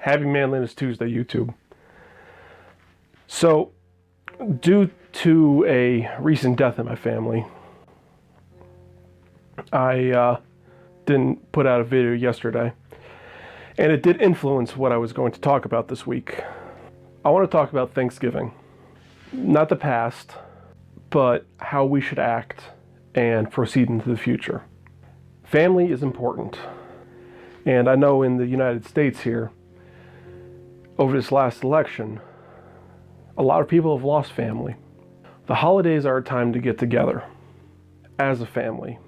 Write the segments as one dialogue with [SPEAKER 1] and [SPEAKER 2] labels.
[SPEAKER 1] Happy Manliness Tuesday, YouTube. So, due to a recent death in my family, I didn't put out a video yesterday, and it did influence what I was going to talk about this week. I want to talk about Thanksgiving. Not the past, but how we should act and proceed into the future. Family is important. And I know in the United States here, over this last election, a lot of people have lost family. The holidays are a time to get together as a family.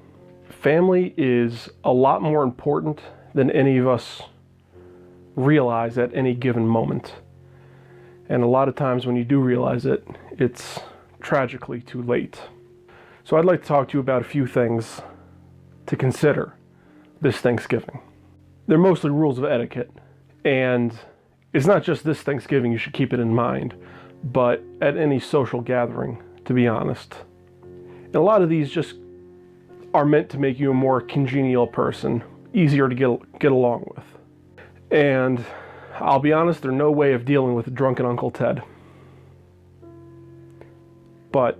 [SPEAKER 1] Family is a lot more important than any of us realize at any given moment. And a lot of times when you do realize it, it's tragically too late. So I'd like to talk to you about a few things to consider this Thanksgiving. They're mostly rules of etiquette, and it's not just this Thanksgiving, you should keep it in mind, but at any social gathering, to be honest. And a lot of these just are meant to make you a more congenial person, easier to get along with. And I'll be honest, there's no way of dealing with a drunken Uncle Ted. But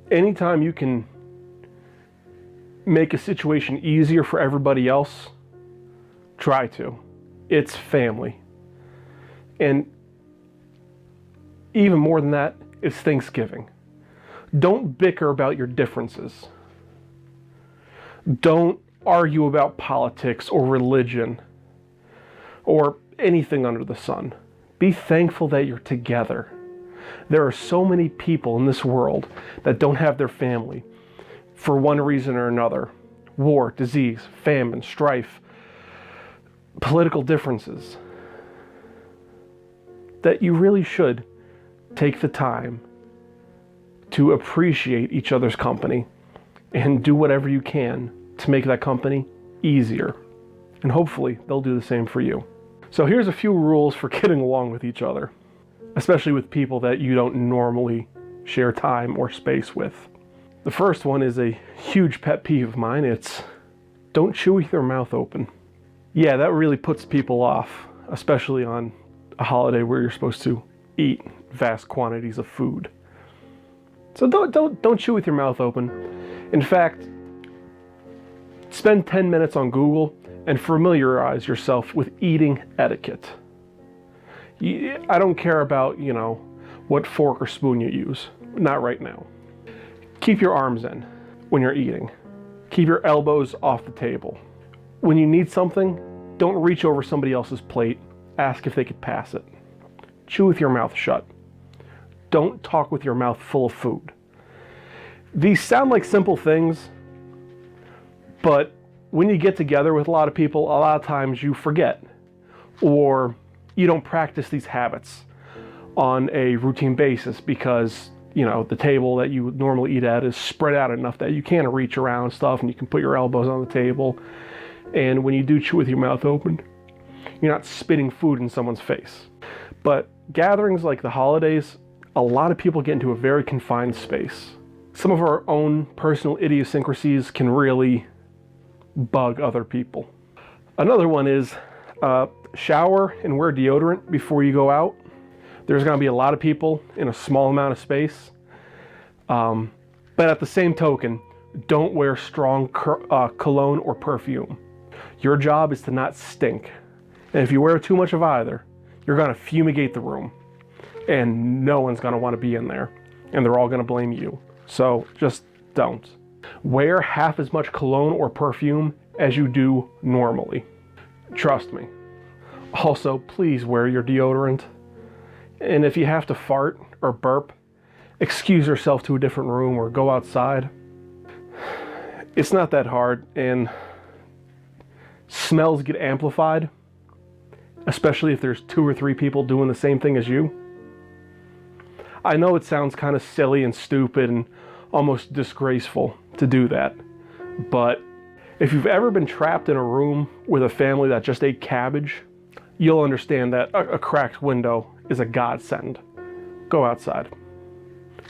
[SPEAKER 1] anytime you can make a situation easier for everybody else, try to. It's family. And even more than that, it's Thanksgiving. Don't bicker about your differences. Don't argue about politics or religion or anything under the sun. Be thankful that you're together. There are so many people in this world that don't have their family for one reason or another. War, disease, famine, strife, political differences. That you really should take the time to appreciate each other's company and do whatever you can to make that company easier. And hopefully they'll do the same for you. So here's a few rules for getting along with each other, especially with people that you don't normally share time or space with. The first one is a huge pet peeve of mine. It's don't chew with your mouth open. Yeah, that really puts people off, especially on a holiday where you're supposed to eat vast quantities of food. So don't chew with your mouth open. In fact, spend 10 minutes on Google and familiarize yourself with eating etiquette. I don't care about, what fork or spoon you use. Not right now. Keep your arms in when you're eating. Keep your elbows off the table. When you need something, don't reach over somebody else's plate. Ask if they could pass it. Chew with your mouth shut. Don't talk with your mouth full of food. These sound like simple things, but when you get together with a lot of people, a lot of times you forget, or you don't practice these habits on a routine basis because the table that you would normally eat at is spread out enough that you can't reach around stuff and you can put your elbows on the table. And when you do chew with your mouth open, you're not spitting food in someone's face. But gatherings like the holidays, a lot of people get into a very confined space. Some of our own personal idiosyncrasies can really bug other people. Another one is shower and wear deodorant before you go out. There's going to be a lot of people in a small amount of space. But at the same token, don't wear strong cologne or perfume. Your job is to not stink. And if you wear too much of either, you're going to fumigate the room. And no one's going to want to be in there. And they're all going to blame you. So just don't. Wear half as much cologne or perfume as you do normally. Trust me. Also, please wear your deodorant. And if you have to fart or burp, excuse yourself to a different room or go outside. It's not that hard, and smells get amplified, especially if there's 2 or 3 people doing the same thing as you. I know it sounds kind of silly and stupid and almost disgraceful to do that, but if you've ever been trapped in a room with a family that just ate cabbage, you'll understand that a cracked window is a godsend. Go outside,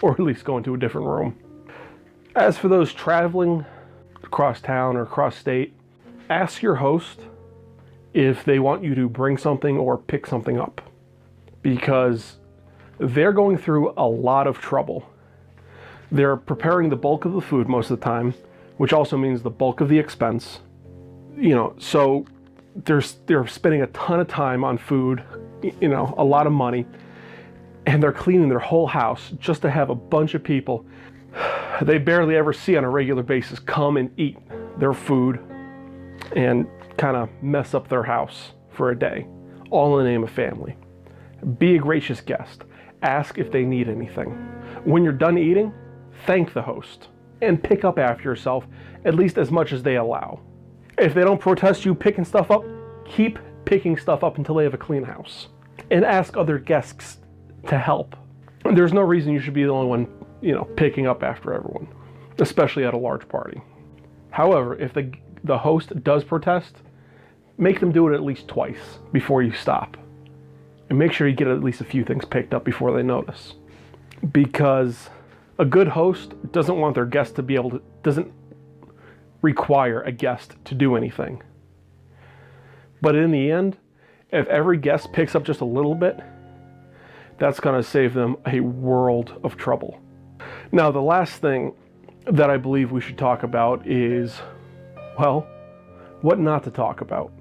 [SPEAKER 1] or at least go into a different room. As for those traveling across town or across state, ask your host if they want you to bring something or pick something up, because they're going through a lot of trouble. They're preparing the bulk of the food most of the time, which also means the bulk of the expense. So they're spending a ton of time on food, a lot of money, and they're cleaning their whole house just to have a bunch of people they barely ever see on a regular basis come and eat their food and kind of mess up their house for a day, all in the name of family. Be a gracious guest. Ask if they need anything. When you're done eating, thank the host and pick up after yourself, at least as much as they allow. If they don't protest you picking stuff up, keep picking stuff up until they have a clean house. And ask other guests to help. There's no reason you should be the only one, picking up after everyone, especially at a large party. However, if the host does protest, make them do it at least twice before you stop. And make sure you get at least a few things picked up before they notice. Because a good host doesn't want their guest to doesn't require a guest to do anything. But in the end, if every guest picks up just a little bit, that's going to save them a world of trouble. Now, the last thing that I believe we should talk about is, well, what not to talk about.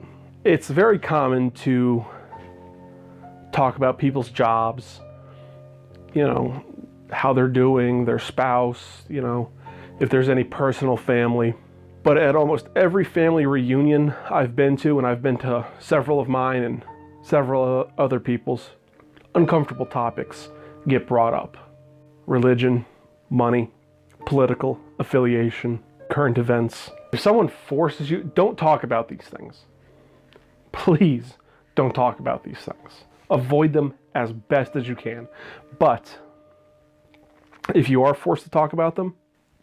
[SPEAKER 1] It's very common to talk about people's jobs, how they're doing, their spouse, if there's any personal family. But at almost every family reunion I've been to, and I've been to several of mine and several other people's, uncomfortable topics get brought up. Religion, money, political affiliation, current events. If someone forces you, don't talk about these things. Please don't talk about these things. Avoid them as best as you can. But if you are forced to talk about them,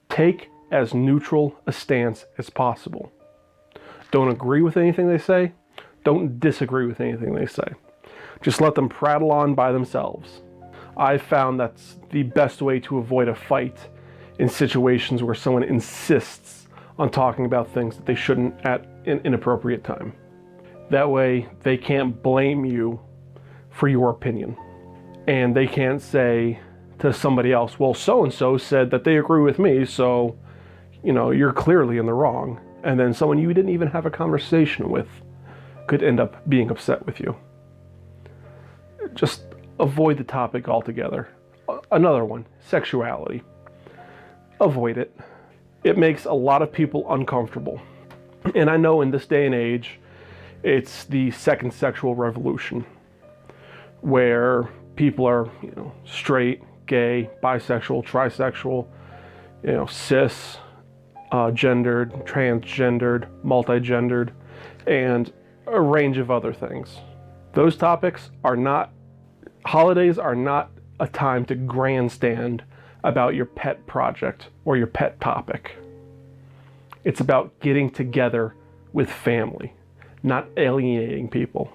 [SPEAKER 1] take as neutral a stance as possible. Don't agree with anything they say. Don't disagree with anything they say. Just let them prattle on by themselves. I've found that's the best way to avoid a fight in situations where someone insists on talking about things that they shouldn't at an inappropriate time. That way, they can't blame you for your opinion. And they can't say to somebody else, well, so-and-so said that they agree with me, so, you're clearly in the wrong. And then someone you didn't even have a conversation with could end up being upset with you. Just avoid the topic altogether. Another one, sexuality. Avoid it. It makes a lot of people uncomfortable. And I know in this day and age, it's the second sexual revolution, where people are, straight, gay, bisexual, trisexual, cis, gendered, transgendered, multigendered, and a range of other things. Those topics holidays are not a time to grandstand about your pet project or your pet topic. It's about getting together with family, not alienating people.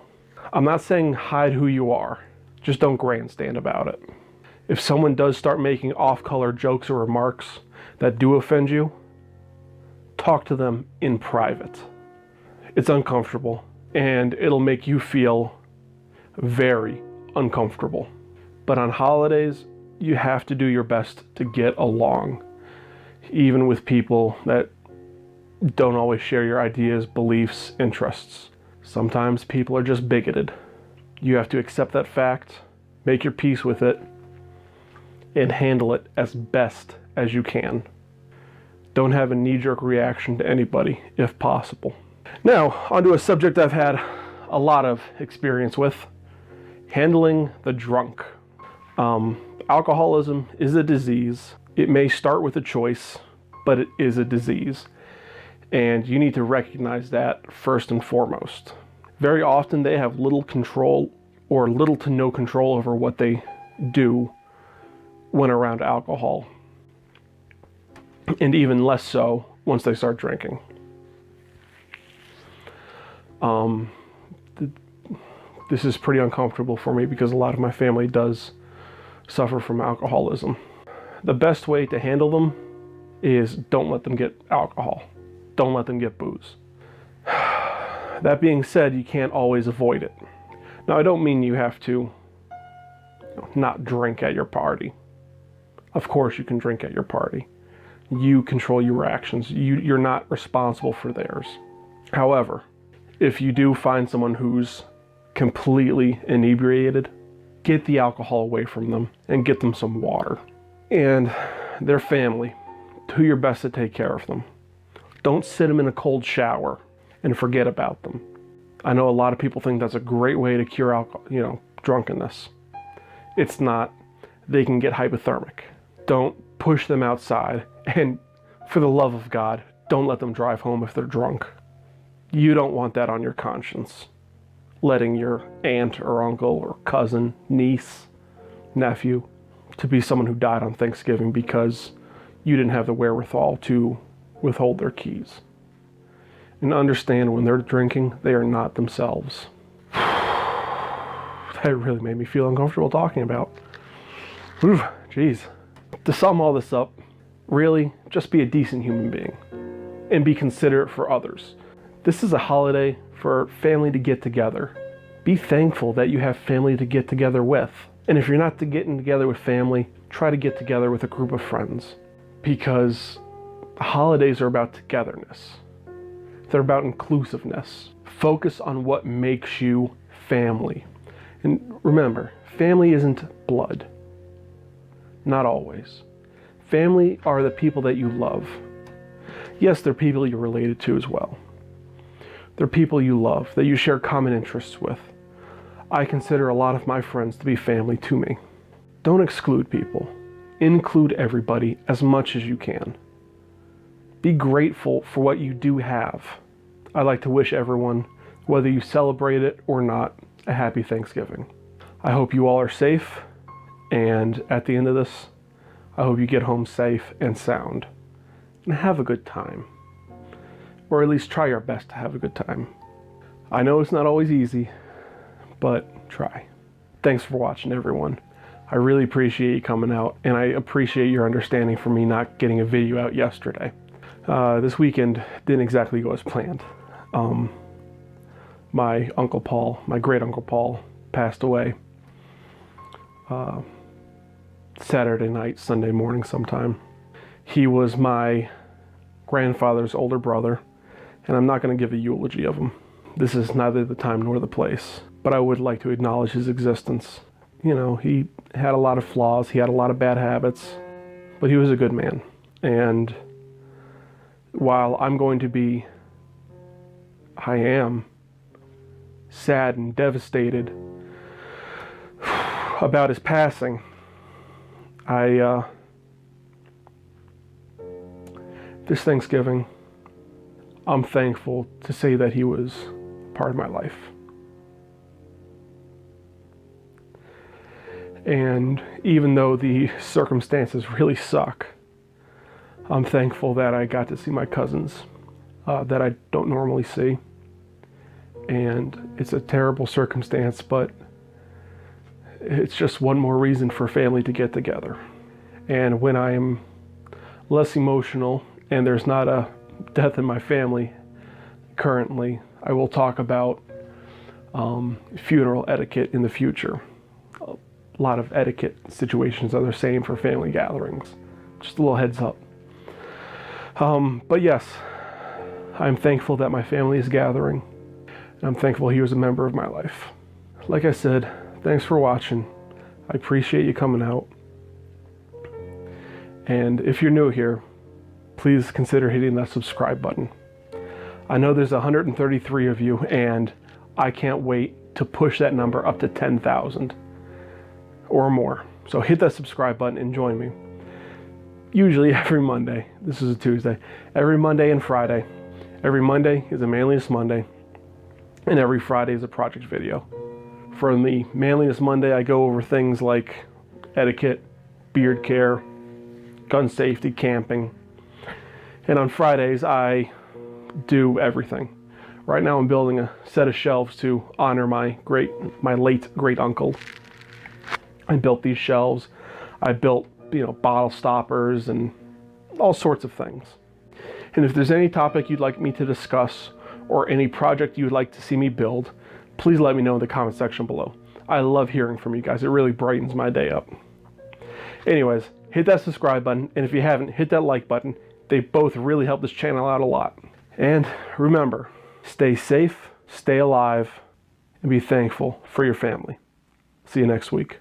[SPEAKER 1] I'm not saying hide who you are, just don't grandstand about it. If someone does start making off-color jokes or remarks that do offend you, talk to them in private. It's uncomfortable, and it'll make you feel very uncomfortable. But on holidays, you have to do your best to get along, even with people that don't always share your ideas, beliefs, interests. Sometimes people are just bigoted. You have to accept that fact, make your peace with it, and handle it as best as you can. Don't have a knee-jerk reaction to anybody, if possible. Now, onto a subject I've had a lot of experience with, handling the drunk. Alcoholism is a disease. It may start with a choice, but it is a disease. And you need to recognize that first and foremost. Very often they have little control or little to no control over what they do when around alcohol. And even less so once they start drinking. This is pretty uncomfortable for me because a lot of my family does suffer from alcoholism. The best way to handle them is don't let them get alcohol. Don't let them get booze. That being said, you can't always avoid it. Now, I don't mean you have to not drink at your party. Of course you can drink at your party. You control your actions. You're not responsible for theirs. However, if you do find someone who's completely inebriated, get the alcohol away from them and get them some water. And their family, do your best to take care of them. Don't sit them in a cold shower and forget about them. I know a lot of people think that's a great way to cure alcohol, drunkenness. It's not. They can get hypothermic. Don't push them outside, and for the love of God, don't let them drive home if they're drunk. You don't want that on your conscience. Letting your aunt or uncle or cousin, niece, nephew to be someone who died on Thanksgiving because you didn't have the wherewithal to withhold their keys. And understand, when they're drinking, they are not themselves. That really made me feel uncomfortable talking about. Jeez. To sum all this up, really, just be a decent human being and be considerate for others. This is a holiday for family to get together. Be thankful that you have family to get together with. And if you're not getting together with family, try to get together with a group of friends, because holidays are about togetherness. They're about inclusiveness. Focus on what makes you family. And remember, family isn't blood. Not always. Family are the people that you love. Yes, they're people you're related to as well. They're people you love, that you share common interests with. I consider a lot of my friends to be family to me. Don't exclude people. Include everybody as much as you can. Be grateful for what you do have. I'd like to wish everyone, whether you celebrate it or not, a happy Thanksgiving. I hope you all are safe, and at the end of this, I hope you get home safe and sound, and have a good time. Or at least try your best to have a good time. I know it's not always easy, but try. Thanks for watching, everyone. I really appreciate you coming out, and I appreciate your understanding for me not getting a video out yesterday. This weekend didn't exactly go as planned. My Uncle Paul, my great Uncle Paul, passed away Saturday night, Sunday morning sometime. He was my grandfather's older brother, and I'm not going to give a eulogy of him. This is neither the time nor the place, but I would like to acknowledge his existence. He had a lot of flaws, he had a lot of bad habits, but he was a good man. And while I am sad and devastated about his passing, this Thanksgiving, I'm thankful to say that he was part of my life. And even though the circumstances really suck, I'm thankful that I got to see my cousins that I don't normally see. And it's a terrible circumstance, but it's just one more reason for family to get together. And when I'm less emotional and there's not a death in my family currently, I will talk about funeral etiquette in the future. A lot of etiquette situations are the same for family gatherings. Just a little heads up. But yes, I'm thankful that my family is gathering, and I'm thankful he was a member of my life. Like I said, thanks for watching. I appreciate you coming out. And if you're new here, please consider hitting that subscribe button. I know there's 133 of you, and I can't wait to push that number up to 10,000 or more. So hit that subscribe button and join me. Usually every Monday, this is a Tuesday, every Monday and Friday. Every Monday is a Manliness Monday, and every Friday is a project video. For the Manliness Monday, I go over things like etiquette, beard care, gun safety, camping. And on Fridays, I do everything. Right now I'm building a set of shelves to honor my late great uncle. I built these shelves. I built, bottle stoppers and all sorts of things. And if there's any topic you'd like me to discuss, or any project you would like to see me build, please let me know in the comment section below. I love hearing from you guys. It really brightens my day up. Anyways, hit that subscribe button, and if you haven't, hit that like button. They both really help this channel out a lot. And remember, stay safe, stay alive, and be thankful for your family. See you next week.